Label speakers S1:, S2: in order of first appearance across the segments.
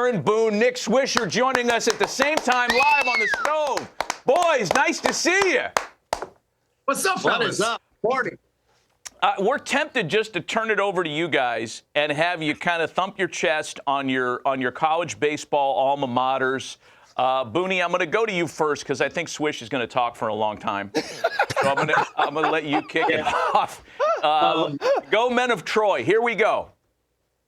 S1: Aaron Boone, Nick Swisher joining us at the same time live on the stove. Boys, nice to see you.
S2: What's up, fellas?
S3: What is up? Morning.
S1: We're tempted just to turn it over to you guys and have you kind of thump your chest on your college baseball alma maters. Booney, I'm going to go to you first because I think Swish is going to talk for a long time. So I'm going to let you kick it off. Go Men of Troy. Here we go.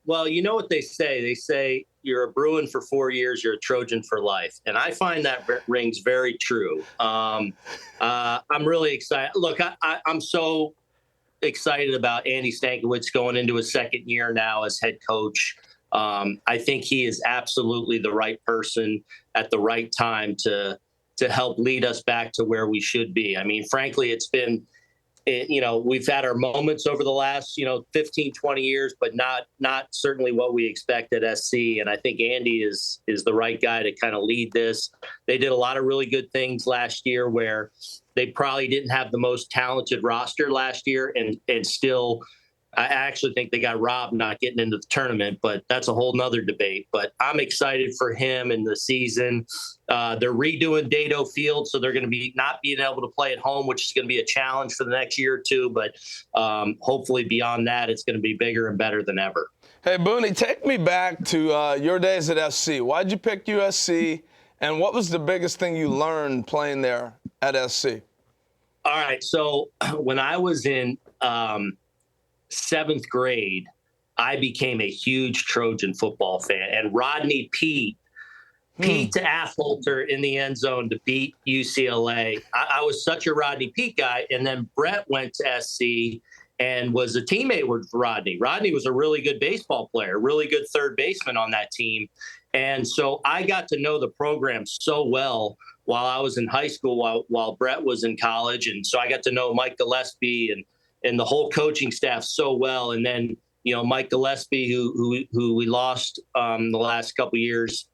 S3: Well, you know what they say. They say you're a Bruin for 4 years, you're a Trojan for life. And I find that rings very true. I'm really excited. Look, I'm so excited about Andy Stankiewicz going into his second year now as head coach. I think he is absolutely the right person at the right time to help lead us back to where we should be. I mean, frankly, it's been, we've had our moments over the last, 15, 20 years, but not certainly what we expect at SC. And I think Andy is the right guy to kind of lead this. They did a lot of really good things last year where they probably didn't have the most talented roster last year. And still, I actually think they got robbed not getting into the tournament, but that's a whole nother debate. But I'm excited for him in the season. They're redoing Dado Field, so they're going to be not being able to play at home, which is going to be a challenge for the next year or two. But hopefully beyond that, it's going to be bigger and better than ever.
S4: Hey, Booney, take me back to your days at SC. Why'd you pick USC, and what was the biggest thing you learned playing there at SC?
S3: All right, so when I was in seventh grade, I became a huge Trojan football fan. And Rodney Pete to Affolter in the end zone to beat UCLA. I was such a Rodney Pete guy. And then Brett went to SC and was a teammate with Rodney. Rodney was a really good baseball player, really good third baseman on that team. And so I got to know the program so well while I was in high school, while Brett was in college. And so I got to know Mike Gillespie and the whole coaching staff so well. And then, Mike Gillespie, who we lost the last couple of years,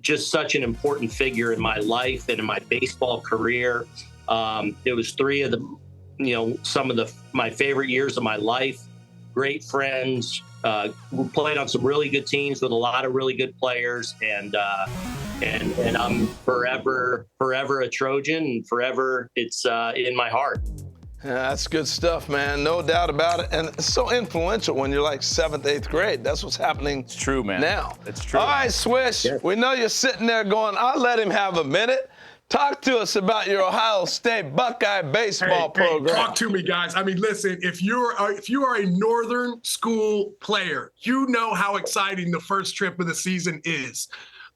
S3: just such an important figure in my life and in my baseball career. It was three of the, some of my favorite years of my life. Great friends. We played on some really good teams with a lot of really good players. And I'm forever a Trojan, and forever it's in my heart.
S4: Yeah, that's good stuff, man. No doubt about it. And it's so influential when you're like 7th, 8th grade. That's what's happening
S1: It's true, man.
S4: now.
S1: It's true.
S4: All right, Swish,
S3: Yeah.
S4: We know you're sitting there going, I'll let him have a minute. Talk to us about your Ohio State Buckeye baseball program.
S2: Talk to me, guys. I mean, listen, if you are a Northern school player, you know how exciting the first trip of the season is.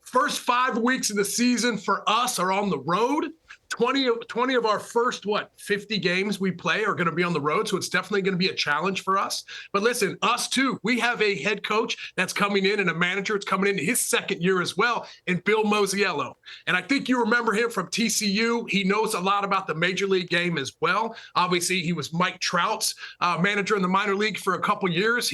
S2: First 5 weeks of the season for us are on the road. 20 of our first, 50 games we play are going to be on the road, so it's definitely going to be a challenge for us. But listen, us too, we have a head coach that's coming in and a manager that's coming into his second year as well, and Bill Mosiello. And I think you remember him from TCU. He knows a lot about the major league game as well. Obviously, he was Mike Trout's manager in the minor league for a couple years.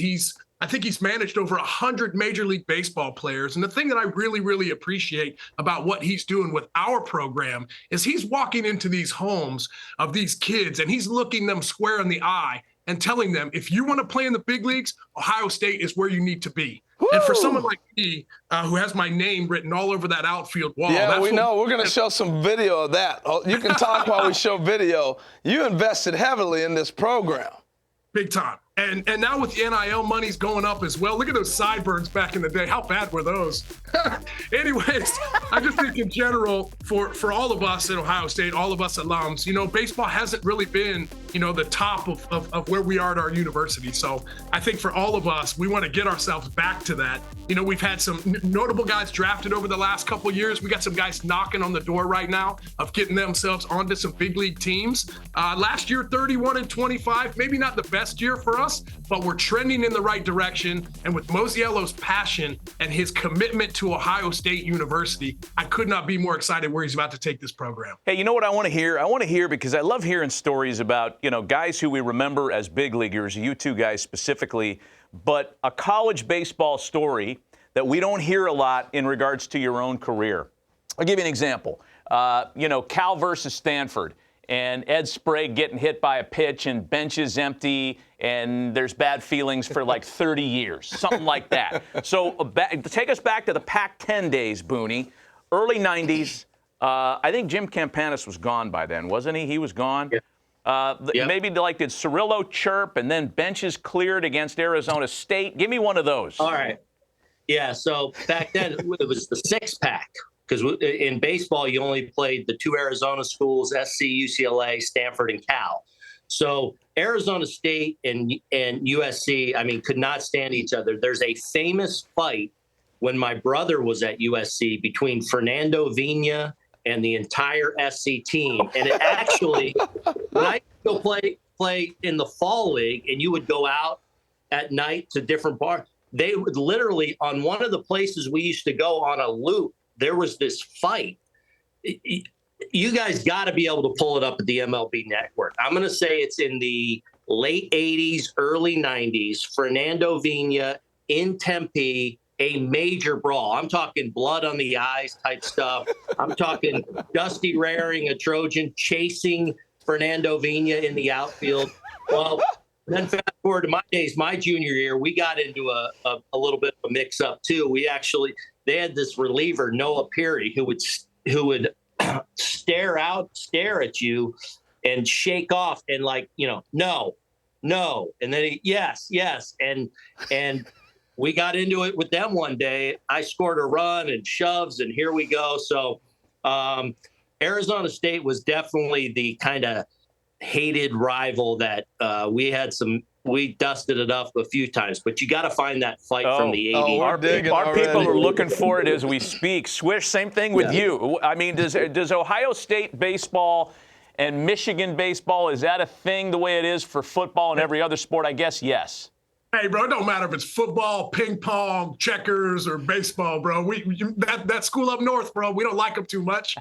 S2: I think he's managed over 100 Major League Baseball players. And the thing that I really, really appreciate about what he's doing with our program is he's walking into these homes of these kids and he's looking them square in the eye and telling them, if you want to play in the big leagues, Ohio State is where you need to be. Woo! And for someone like me, who has my name written all over that outfield wall.
S4: Yeah, we know. We're going to show some video of that. You can talk while we show video. You invested heavily in this program.
S2: Big time. And now with the NIL monies going up as well, look at those sideburns back in the day. How bad were those? Anyways, I just think in general, for all of us at Ohio State, all of us alums, baseball hasn't really been, the top of where we are at our university. So I think for all of us, we want to get ourselves back to that. We've had some notable guys drafted over the last couple of years. We got some guys knocking on the door right now of getting themselves onto some big league teams. Last year, 31-25, maybe not the best year for us, but we're trending in the right direction. And with Mosiello's passion and his commitment to Ohio State University, I could not be more excited where he's about to take this program.
S1: Hey, you know what I want to hear? I want to hear, because I love hearing stories about, guys who we remember as big leaguers, you two guys specifically, but a college baseball story that we don't hear a lot in regards to your own career. I'll give you an example. Cal versus Stanford. and Ed Sprague getting hit by a pitch and bench is empty and there's bad feelings for like 30 years, something like that. So take us back to the Pac-10 days, Booney, early 90s. I think Jim Campanis was gone by then, wasn't he? He was gone.
S3: Yep.
S1: Maybe like did Cirillo chirp and then benches cleared against Arizona State? Give me one of those.
S3: All right. Yeah, so back then it was the six-pack. Because in baseball, you only played the two Arizona schools, SC, UCLA, Stanford, and Cal. So Arizona State and USC, I mean, could not stand each other. There's a famous fight when my brother was at USC between Fernando Vina and the entire SC team. And it actually, when I go play in the fall league and you would go out at night to different bars, they would literally, on one of the places we used to go on a loop, there was this fight. You guys got to be able to pull it up at the MLB Network. I'm going to say it's in the late 80s, early 90s. Fernando Vina in Tempe, a major brawl. I'm talking blood on the eyes type stuff. I'm talking Dusty Raring, a Trojan, chasing Fernando Vina in the outfield. Well, then fast forward to my days, my junior year, we got into a little bit of a mix-up too. They had this reliever, Noah Peary, who would stare at you and shake off and no, and then yes, and we got into it with them one day. I scored a run and shoves, and here we go. So Arizona State was definitely the kind of hated rival that we dusted it up a few times, but you got to find that fight from the 80s.
S1: Our people are looking for it as we speak. Swish, same thing with you. I mean, does Ohio State baseball and Michigan baseball, is that a thing the way it is for football and every other sport? I guess yes.
S2: Hey, bro, it don't matter if it's football, ping pong, checkers, or baseball, bro. That school up north, bro, we don't like them too much.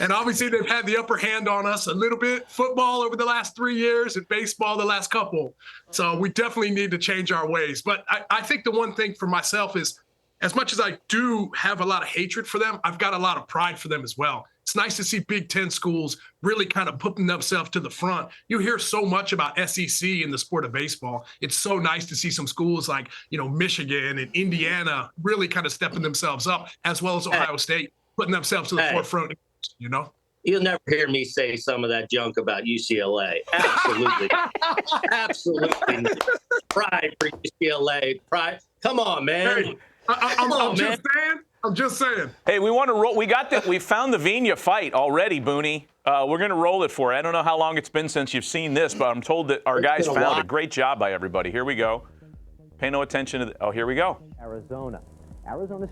S2: And obviously they've had the upper hand on us a little bit. Football over the last 3 years and baseball the last couple. So we definitely need to change our ways. But I think the one thing for myself is, as much as I do have a lot of hatred for them, I've got a lot of pride for them as well. It's nice to see Big Ten schools really kind of putting themselves to the front. You hear so much about SEC in the sport of baseball. It's so nice to see some schools like, Michigan and Indiana really kind of stepping themselves up, as well as Ohio State putting themselves to the forefront,
S3: You'll never hear me say some of that junk about UCLA. Absolutely. Absolutely. Pride for UCLA. Pride. Come on, man.
S2: Hey, I'm just saying.
S1: Hey, we want to roll. We found the Vina fight already, Booney. We're going to roll it for you. I don't know how long it's been since you've seen this, but I'm told that our guys found it. Great job by everybody. Here we go. Pay no attention to here we go.
S5: Arizona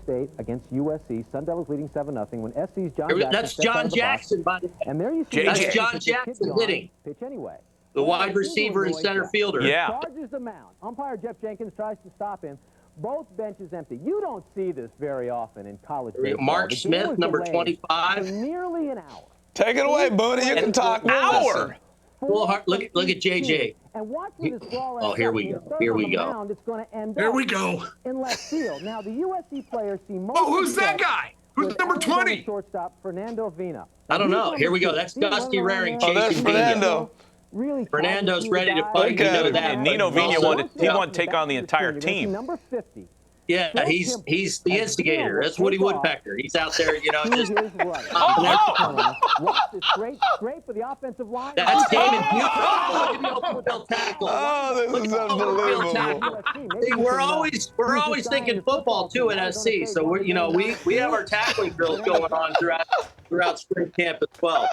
S5: State against USC. Sun Devils leading 7-0 when SC's John Jackson.
S3: That's John Jackson, by the way.
S5: And there you see
S3: that's John Jackson hitting.
S5: Pitch anyway.
S3: The wide receiver and center fielder.
S1: Yeah.
S5: Charges the mound. Umpire Jeff Jenkins tries to stop him. Both benches empty. You don't see this very often in college baseball.
S3: Mark Smith, number 25.
S5: Nearly an hour.
S4: Take it away, Booney. You can talk.
S1: An hour.
S3: Look at JJ.
S5: And watch this ball.
S3: Oh, here we go. Here we go.
S5: It's going to end
S2: Here we go.
S5: in left field. Now the USC players see most.
S2: Oh, who's that guy? Who's number 20?
S5: Shortstop Fernando Vina.
S3: I don't know. Here we go. That's Dusty Raring chasing
S4: Fernando.
S5: Really
S3: Fernando's ready to fight. You know that.
S1: And Nino Vina wanted to take on the entire team.
S5: Number 50.
S3: Yeah, he's the instigator. That's Woody Woodpecker. He's out there, just.
S5: Watch this straight for the offensive line.
S3: That's Damon Buell tackle.
S4: Oh, this is unbelievable.
S3: See, we're always thinking football too at SC. So we have our tackling drills going on throughout spring camp as well.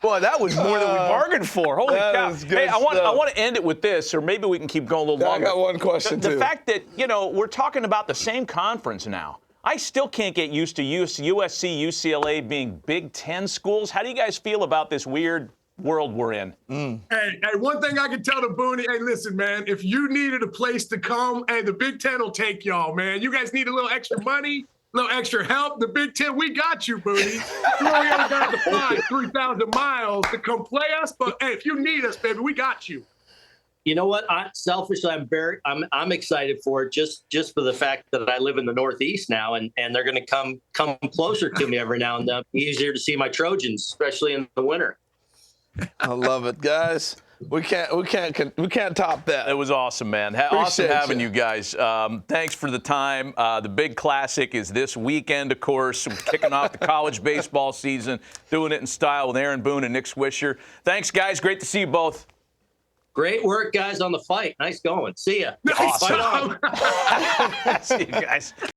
S1: Boy, that was more than we bargained for. Holy cow! Hey, I want to end it with this, or maybe we can keep going a little longer.
S4: I got one question too.
S1: The fact that we're talking about the same conference now. I still can't get used to USC, UCLA being Big Ten schools. How do you guys feel about this weird world we're in?
S2: Hey, one thing I can tell the Booney, hey, listen, man, if you needed a place to come, hey, the Big Ten will take y'all, man. You guys need a little extra money, a little extra help. The Big Ten, we got you, Booney. You only got to fly 3,000 miles to come play us, but hey, if you need us, baby, we got you.
S3: You know what? Selfishly, I'm excited for it just for the fact that I live in the Northeast now, and they're going to come closer to me every now and then. Easier to see my Trojans, especially in the winter.
S4: I love it, guys. We can't top that.
S1: It was awesome, man. Awesome
S4: Appreciate
S1: having
S4: you.
S1: you guys. Thanks for the time. The big classic is this weekend, of course. We're kicking off the college baseball season, doing it in style with Aaron Boone and Nick Swisher. Thanks, guys. Great to see you both.
S3: Great work, guys, on the fight. Nice going. See ya.
S2: Nice
S3: Fight on.
S2: job.
S1: See you guys.